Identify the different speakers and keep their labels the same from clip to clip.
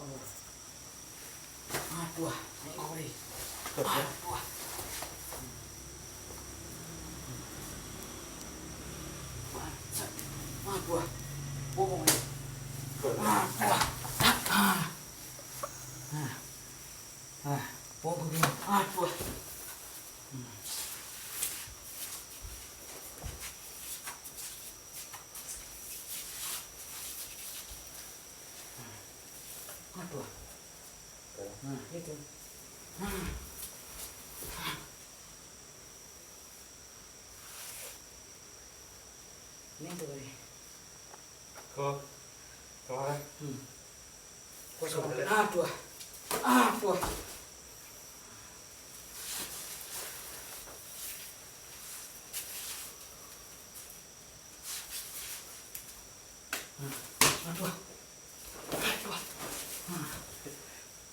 Speaker 1: Aduh, ini kok nih. Aduh. Aduh. Bobong ini. Aduh. Bobong ini. Aduh. Aduh. Nah, itu. Ini tuh kali.
Speaker 2: Kok kemarin
Speaker 1: Kosong. Aduh. Aduh. Aduh. Aduh.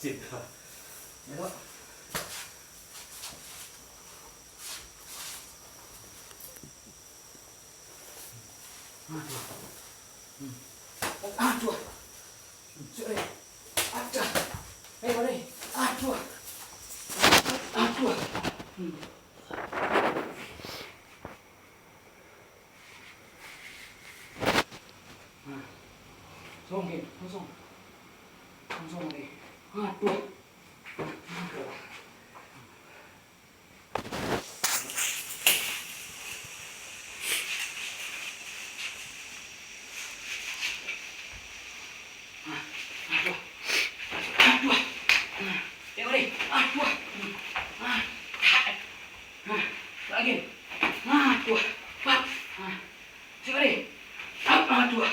Speaker 2: cinta
Speaker 1: Aduh. Aduh. Sorry. Aduh. Hei, boleh. Aduh. Aduh. Songkin, langsung. Langsung lagi. Aduh. Aduh. Aduh. Tengok ni. Aduh. Lagi. Aduh. Tengok ni. Aduh.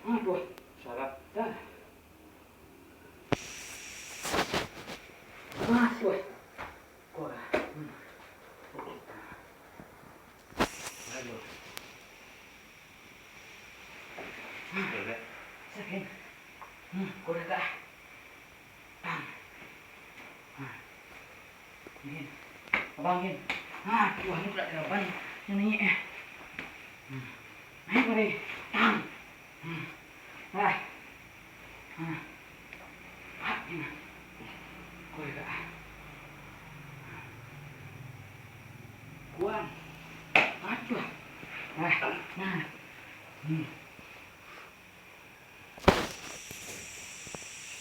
Speaker 1: Aduh.
Speaker 2: syarat
Speaker 1: Dah. Aduh. Kurang.
Speaker 2: aduh
Speaker 1: Sakit. Kurang tak? Ini. Abang ini. Aduh, ini pula kenapa ni? Yang ni. Naik boleh. Tang. Ah. Ini. Kurang tak? Kuat. Aduh. Nah.